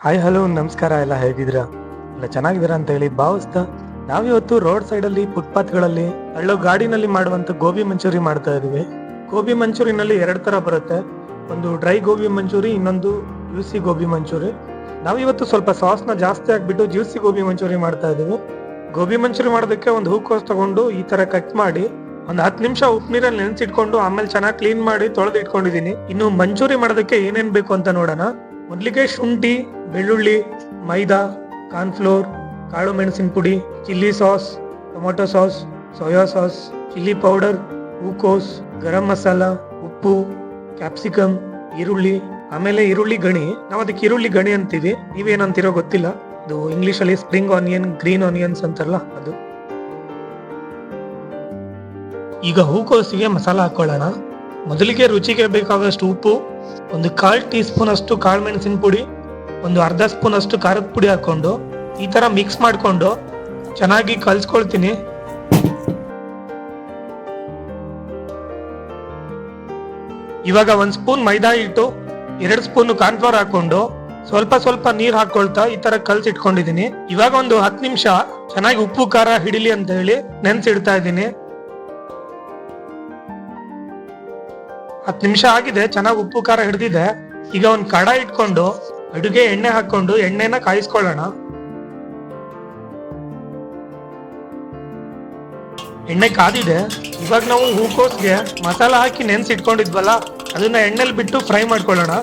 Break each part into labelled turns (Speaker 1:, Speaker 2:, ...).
Speaker 1: Hi hello ನಮಸ್ಕಾರ. ಎಲ್ಲ ಹೇಗಿದ್ದೀರಾ? ಎಲ್ಲ ಚೆನ್ನಾಗಿದ್ದೀರಾ ಅಂತ ಹೇಳಿ ಭಾವಿಸ್ತಾ ನಾವಿವತ್ತು ರೋಡ್ ಸೈಡಲ್ಲಿ ಫುಟ್ಪಾತ್ಗಳಲ್ಲಿ ಅಳ್ಳೋ ಗಾಡಿನಲ್ಲಿ ಮಾಡುವಂತ ಗೋಬಿ ಮಂಚೂರಿ ಮಾಡ್ತಾ ಇದೀವಿ. ಗೋಬಿ ಮಂಚೂರಿನಲ್ಲಿ ಎರಡು ತರ ಬರುತ್ತೆ. ಒಂದು ಡ್ರೈ ಗೋಬಿ ಮಂಚೂರಿ, ಇನ್ನೊಂದು ಜ್ಯೂಸಿ ಗೋಬಿ ಮಂಚೂರಿ. ನಾವಿವತ್ತು ಸ್ವಲ್ಪ ಸಾಸ್ನ ಜಾಸ್ತಿ ಹಾಕ್ಬಿಟ್ಟು ಜ್ಯೂಸಿ ಗೋಬಿ ಮಂಚೂರಿ ಮಾಡ್ತಾ ಇದೀವಿ. ಗೋಬಿ ಮಂಚೂರಿ ಮಾಡೋದಕ್ಕೆ ಒಂದು ಹೂಕೋಸ್ ತಗೊಂಡು ಈ ತರ ಕಟ್ ಮಾಡಿ ಒಂದು 10 ನಿಮಿಷ ಉಪ್ಪು ನೀರಲ್ಲಿ ನೆನೆಸಿಟ್ಕೊಂಡು ಆಮೇಲೆ ಚೆನ್ನಾಗಿ ಕ್ಲೀನ್ ಮಾಡಿ ತೊಳೆದು ಇಟ್ಕೊಂಡಿದೀನಿ. ಇನ್ನು ಮಂಚೂರಿ ಮಾಡೋದಕ್ಕೆ ಏನೇನ್ ಬೇಕು ಅಂತ ನೋಡೋಣ. ಮೊದಲಿಗೆ ಶುಂಠಿ, ಬೆಳ್ಳುಳ್ಳಿ, ಮೈದಾ, ಕಾರ್ನ್ಫ್ಲೋರ್, ಕಾಳು ಮೆಣಸಿನ ಪುಡಿ, chilli sauce, tomato sauce, soya sauce, chilli powder, ಹೂಕೋಸ್, ಗರಂ ಮಸಾಲ, ಉಪ್ಪು, ಕ್ಯಾಪ್ಸಿಕಮ್, ಈರುಳ್ಳಿ, ಆಮೇಲೆ ಈರುಳ್ಳಿ ಗಣಿ. ನಾವು ಅದಕ್ಕೆ ಈರುಳ್ಳಿ ಗಣಿ ಅಂತೀವಿ, ನೀವೇನಂತೀರೋ ಗೊತ್ತಿಲ್ಲ. ಅದು ಇಂಗ್ಲಿಷ್ ಅಲ್ಲಿ ಸ್ಪ್ರಿಂಗ್ ಆನಿಯನ್, ಗ್ರೀನ್ ಆನಿಯನ್ಸ್ ಅಂತಾರಲ್ಲ ಅದು. ಈಗ ಹೂಕೋಸಿಗೆ ಮಸಾಲ ಹಾಕೊಳ್ಳೋಣ. ಮೊದಲಿಗೆ ರುಚಿಗೆ ಬೇಕಾದಷ್ಟು ಉಪ್ಪು, ಒಂದು 1/4 ಟೀ ಸ್ಪೂನ್ ಅಷ್ಟು ಕಾಳು ಮೆಣಸಿನ ಪುಡಿ, ಒಂದು ಅರ್ಧ ಸ್ಪೂನ್ ಅಷ್ಟು ಖಾರದ ಪುಡಿ ಹಾಕೊಂಡು ಈ ತರ ಮಿಕ್ಸ್ ಮಾಡ್ಕೊಂಡು ಚೆನ್ನಾಗಿ ಕಲ್ಸ್ಕೊಳ್ತೀನಿ. ಇವಾಗ 1 ಸ್ಪೂನ್ ಮೈದಾ ಹಿಟ್ಟು, 2 ಸ್ಪೂನ್ ಕಾರ್ನ್ಫ್ಲೋರ್ ಹಾಕೊಂಡು ಸ್ವಲ್ಪ ಸ್ವಲ್ಪ ನೀರ್ ಹಾಕೊಳ್ತಾ ಈ ತರ ಕಲ್ಸಿಟ್ಕೊಂಡಿದೀನಿ. ಇವಾಗ ಒಂದು 10 ನಿಮಿಷ ಚೆನ್ನಾಗಿ ಉಪ್ಪು ಖಾರ ಹಿಡಿಲಿ ಅಂತ ಹೇಳಿ ನೆನ್ಸಿಡ್ತಾ ಇದ್ದೀನಿ. 10 ನಿಮಿಷ ಆಗಿದೆ, ಚೆನ್ನಾಗಿ ಉಪ್ಪು ಖಾರ ಹಿಡಿದಿದೆ. ಈಗ ಒಂದು ಕಡಾಯಿ ಇಟ್ಕೊಂಡು ಅಡುಗೆ ಎಣ್ಣೆ ಹಾಕೊಂಡು ಎಣ್ಣೆನ ಕಾಯಿಸ್ಕೊಳ್ಳೋಣ. ಎಣ್ಣೆ ಕಾದಿದೆ. ಇವಾಗ ನಾವು ಹೂಕೋಸ್ಗೆ ಮಸಾಲ ಹಾಕಿ ನೆನ್ಸಿಟ್ಕೊಂಡಿದ್ವಲ್ಲ ಅದನ್ನ ಎಣ್ಣೆಲಿ ಬಿಟ್ಟು ಫ್ರೈ ಮಾಡ್ಕೊಳ್ಳೋಣ.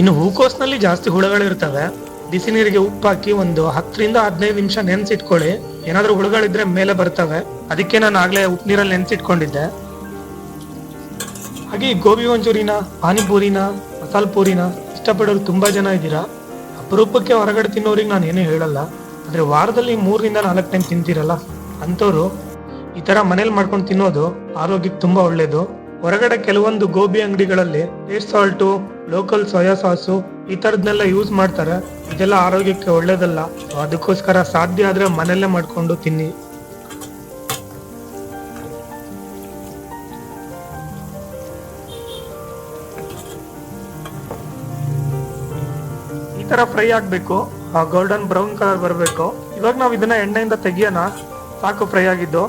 Speaker 1: ಇನ್ನು ಹೂಕೋಸ್ನಲ್ಲಿ ಜಾಸ್ತಿ ಹುಳುಗಳಿರ್ತವೆ. ಬಿಸಿ ನೀರಿಗೆ ಉಪ್ಪು ಹಾಕಿ ಒಂದು 10 ರಿಂದ 15 ನಿಮಿಷ ನೆನ್ಸಿಟ್ಕೊಳ್ಳಿ. ಏನಾದ್ರೂ ಹುಳುಗಳಿದ್ರೆ ಮೇಲೆ ಬರ್ತವೆ, ಅದಕ್ಕೆ ನಾನು ಆಗ್ಲೇ ಉಪ್ಪು ನೀರಲ್ಲಿ ನೆನ್ಸಿಟ್ಕೊಂಡಿದ್ದೆ. ಹಾಗೆ ಈ ಗೋಬಿ ಮಂಚೂರಿನ, ಪಾನಿಪೂರಿನ, ಮಸಾಲ ಪೂರಿನ ಇಷ್ಟಪಡೋರು ತುಂಬಾ ಜನ ಇದ್ದೀರಾ. ಅಪರೂಪಕ್ಕೆ ಹೊರಗಡೆ ತಿನ್ನೋರಿಗೆ ನಾನು ಏನೂ ಹೇಳಲ್ಲ, ಆದ್ರೆ ವಾರದಲ್ಲಿ 3 ರಿಂದ 4 ಟೈಮ್ ತಿಂತೀರಲ್ಲ ಅಂಥವ್ರು ಈ ತರ ಮನೇಲಿ ಮಾಡ್ಕೊಂಡು ತಿನ್ನೋದು ಆರೋಗ್ಯಕ್ಕೆ ತುಂಬಾ ಒಳ್ಳೇದು. ಹೊರಗಡೆ ಕೆಲವೊಂದು ಗೋಬಿ ಅಂಗಡಿಗಳಲ್ಲಿ taste salt, local soya sauce ಈ ತರದ್ನೆಲ್ಲ ಯೂಸ್ ಮಾಡ್ತಾರೆ. ಇದೆಲ್ಲ ಆರೋಗ್ಯಕ್ಕೆ ಒಳ್ಳೇದಲ್ಲ. ಅದಕ್ಕೋಸ್ಕರ ಸಾಧ್ಯ ಆದ್ರೆ ಮನೆಯಲ್ಲೇ ಮಾಡ್ಕೊಂಡು ತಿನ್ನಿ. ಈ ತರ ಫ್ರೈ ಆಗ್ಬೇಕು, ಗೋಲ್ಡನ್ ಬ್ರೌನ್ ಕಲರ್ ಬರಬೇಕು. ಇವಾಗ ನಾವು ಇದನ್ನ ಎಣ್ಣೆಯಿಂದ ತೆಗಿಯೋಣ. ಸಾಕು ಫ್ರೈ ಆಗಿದ್ದು.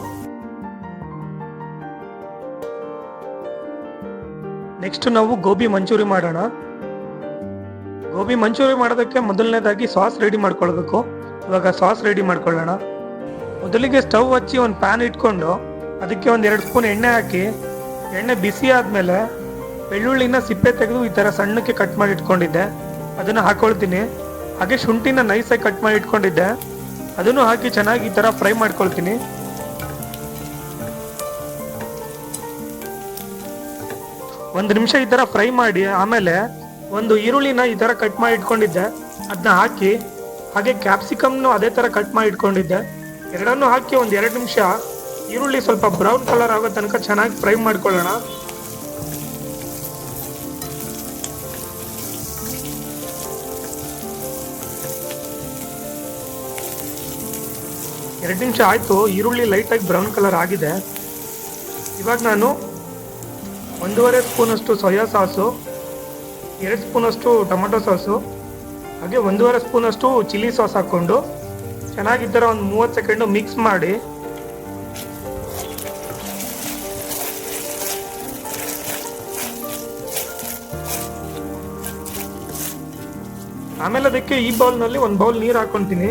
Speaker 1: ನೆಕ್ಸ್ಟ್ ನಾವು ಗೋಬಿ ಮಂಚೂರಿ ಮಾಡೋಣ. ಗೋಬಿ ಮಂಚೂರಿ ಮಾಡೋದಕ್ಕೆ ಮೊದಲನೇದಾಗಿ ಸಾಸ್ ರೆಡಿ ಮಾಡ್ಕೊಳ್ಬೇಕು. ಇವಾಗ ಸಾಸ್ ರೆಡಿ ಮಾಡ್ಕೊಳ್ಳೋಣ. ಮೊದಲಿಗೆ ಸ್ಟವ್ ಹಚ್ಚಿ ಒಂದು ಪ್ಯಾನ್ ಇಟ್ಕೊಂಡು ಅದಕ್ಕೆ ಒಂದು 2 ಸ್ಪೂನ್ ಎಣ್ಣೆ ಹಾಕಿ, ಎಣ್ಣೆ ಬಿಸಿ ಆದ್ಮೇಲೆ ಬೆಳ್ಳುಳ್ಳಿನ ಸಿಪ್ಪೆ ತೆಗೆದು ಈ ತರ ಸಣ್ಣಕ್ಕೆ ಕಟ್ ಮಾಡಿ ಇಟ್ಕೊಂಡಿದ್ದೆ ಅದನ್ನ ಹಾಕೊಳ್ತೀನಿ. ಹಾಗೆ ಶುಂಠಿನ ನೈಸಾಗಿ ಕಟ್ ಮಾಡಿ ಇಟ್ಕೊಂಡಿದ್ದೆ ಅದನ್ನು ಹಾಕಿ ಚೆನ್ನಾಗಿ ಈ ತರ ಫ್ರೈ ಮಾಡ್ಕೊಳ್ತೀನಿ. ಒಂದು ನಿಮಿಷ ಈ ತರ ಫ್ರೈ ಮಾಡಿ ಆಮೇಲೆ ಒಂದು ಈರುಳ್ಳಿನ ಈ ತರ ಕಟ್ ಮಾಡಿ ಇಟ್ಕೊಂಡಿದ್ದೆ ಅದನ್ನ ಹಾಕಿ, ಹಾಗೆ ಕ್ಯಾಪ್ಸಿಕಮ್ನು ಅದೇ ತರ ಕಟ್ ಮಾಡಿ ಇಟ್ಕೊಂಡಿದ್ದೆ ಎರಡನ್ನು ಹಾಕಿ ಒಂದು 2 ನಿಮಿಷ ಈರುಳ್ಳಿ ಸ್ವಲ್ಪ ಬ್ರೌನ್ ಕಲರ್ ಆಗೋ ತನಕ ಚೆನ್ನಾಗಿ ಫ್ರೈ ಮಾಡ್ಕೊಳ್ಳೋಣ. ಎರಡು ನಿಮಿಷ ಆಯ್ತು, ಈರುಳ್ಳಿ ಲೈಟ್ ಆಗಿ ಬ್ರೌನ್ ಕಲರ್ ಆಗಿದೆ. ಇವಾಗ ನಾನು 1.5 ಸ್ಪೂನ್ ಅಷ್ಟು ಸೋಯಾ ಸಾಸು, 2 ಸ್ಪೂನ್ ಅಷ್ಟು ಟೊಮೊಟೊ ಸಾಸು, ಹಾಗೆ 1.5 ಸ್ಪೂನ್ ಅಷ್ಟು ಚಿಲ್ಲಿ ಸಾಸ್ ಹಾಕೊಂಡು ಚೆನ್ನಾಗಿ ಈ ಥರ ಒಂದು 30 ಸೆಕೆಂಡು ಮಿಕ್ಸ್ ಮಾಡಿ ಆಮೇಲೆ ಅದಕ್ಕೆ ಈ ಬೌಲ್ನಲ್ಲಿ ಒಂದು ಬೌಲ್ ನೀರು ಹಾಕೊತೀನಿ.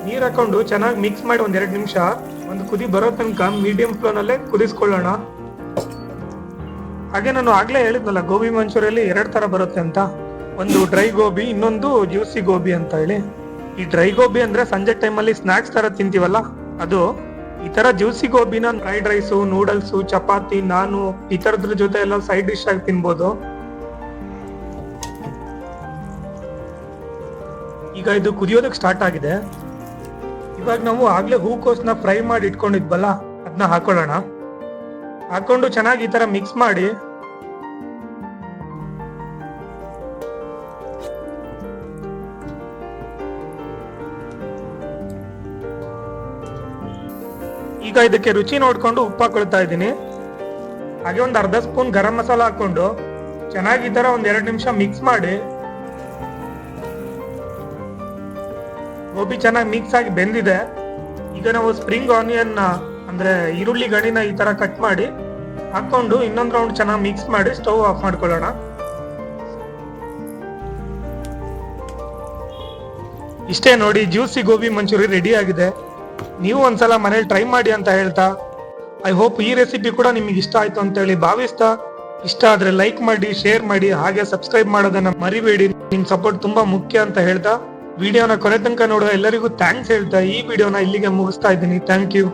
Speaker 1: ನೀರು ಹಾಕೊಂಡು ಚೆನ್ನಾಗಿ ಮಿಕ್ಸ್ ಮಾಡಿ ಒಂದು 2 ನಿಮಿಷ ಒಂದು ಕುದಿ ಬರೋ ತನಕ ಮೀಡಿಯಂ ಫ್ಲೇಮ್ನಲ್ಲೇ ಕುದಿಸ್ಕೊಳ್ಳೋಣ. ಹಾಗೆ ನಾನು ಆಗ್ಲೇ ಹೇಳಿದ್ನಲ್ಲ ಗೋಬಿ ಮಂಚೂರಿಯಲ್ಲಿ 2 ತರ ಬರುತ್ತೆ ಅಂತ. ಒಂದು ಡ್ರೈ ಗೋಬಿ, ಇನ್ನೊಂದು ಜ್ಯೂಸಿ ಗೋಬಿ ಅಂತ ಹೇಳಿ. ಈ ಡ್ರೈ ಗೋಬಿ ಅಂದ್ರೆ ಸಂಜೆ ಟೈಮಲ್ಲಿ ಸ್ನಾಕ್ಸ್ ತರ ತಿಂತೀವಲ್ಲ ಅದು. ಈ ತರ ಜ್ಯೂಸಿ ಗೋಬಿನ ಫ್ರೈಡ್ ರೈಸು, ನೂಡಲ್ಸು, ಚಪಾತಿ, ನಾನು ಈ ತರದ್ರ ಜೊತೆ ಎಲ್ಲ ಸೈಡ್ ಡಿಶ್ ಆಗಿ ತಿನ್ಬೋದು. ಈಗ ಇದು ಕುದಿಯೋದಕ್ಕೆ ಸ್ಟಾರ್ಟ್ ಆಗಿದೆ. ಇವಾಗ ನಾವು ಆಗ್ಲೇ ಹೂಕೋಸ್ನ ಫ್ರೈ ಮಾಡಿ ಇಟ್ಕೊಂಡಿದ್ವಲ್ಲ ಅದನ್ನ ಹಾಕೊಳ್ಳೋಣ. ಹಾಕೊಂಡು ಚೆನ್ನಾಗಿ ಈ ತರ ಮಿಕ್ಸ್ ಮಾಡಿ ಈಗ ಇದಕ್ಕೆ ರುಚಿ ನೋಡ್ಕೊಂಡು ಉಪ್ಪು ಹಾಕೊಳ್ತಾ ಇದ್ದೀನಿ. ಹಾಗೆ ಒಂದು ಅರ್ಧ ಸ್ಪೂನ್ ಗರಂ ಮಸಾಲ ಹಾಕೊಂಡು ಚೆನ್ನಾಗಿ ಈ ತರ ಒಂದ್ 2 ನಿಮಿಷ ಮಿಕ್ಸ್ ಮಾಡಿ, ಗೋಬಿ ಚೆನ್ನಾಗಿ ಮಿಕ್ಸ್ ಆಗಿ ಬೆಂದಿದೆ. ಈಗ ನಾವು ಸ್ಪ್ರಿಂಗ್ ಆನಿಯನ್ ಅಂದ್ರೆ ಈರುಳ್ಳಿ ಗಣಿನ ಈ ತರ ಕಟ್ ಮಾಡಿ ಹಾಕೊಂಡು ಇನ್ನೊಂದು ರೌಂಡ್ ಚೆನ್ನಾಗಿ ಮಿಕ್ಸ್ ಮಾಡಿ ಸ್ಟವ್ ಆಫ್ ಮಾಡ್ಕೊಳ್ಳೋಣ. ಇಷ್ಟೇ ನೋಡಿ, ಜ್ಯೂಸಿ ಗೋಬಿ ಮಂಚೂರಿ ರೆಡಿ ಆಗಿದೆ. ನೀವು ಒಂದ್ಸಲ ಮನೇಲಿ ಟ್ರೈ ಮಾಡಿ ಅಂತ ಹೇಳ್ತಾ, ಐ ಹೋಪ್ ಈ ರೆಸಿಪಿ ಕೂಡ ನಿಮಗೆ ಇಷ್ಟ ಆಯ್ತು ಅಂತ ಹೇಳಿ ಭಾವಿಸ್ತಾ, ಇಷ್ಟ ಆದ್ರೆ ಲೈಕ್ ಮಾಡಿ, ಶೇರ್ ಮಾಡಿ, ಹಾಗೆ ಸಬ್ಸ್ಕ್ರೈಬ್ ಮಾಡೋದನ್ನ ಮರಿಬೇಡಿ. ನಿಮ್ ಸಪೋರ್ಟ್ ತುಂಬಾ ಮುಖ್ಯ ಅಂತ ಹೇಳ್ತಾ, ವಿಡಿಯೋನ ಕೊನೆ ತನಕ ನೋಡುವ ಎಲ್ಲರಿಗೂ ಥ್ಯಾಂಕ್ಸ್ ಹೇಳ್ತಾ ಈ ವಿಡಿಯೋನ ಇಲ್ಲಿಗೆ ಮುಗಿಸ್ತಾ ಇದ್ದೀನಿ. Thank you.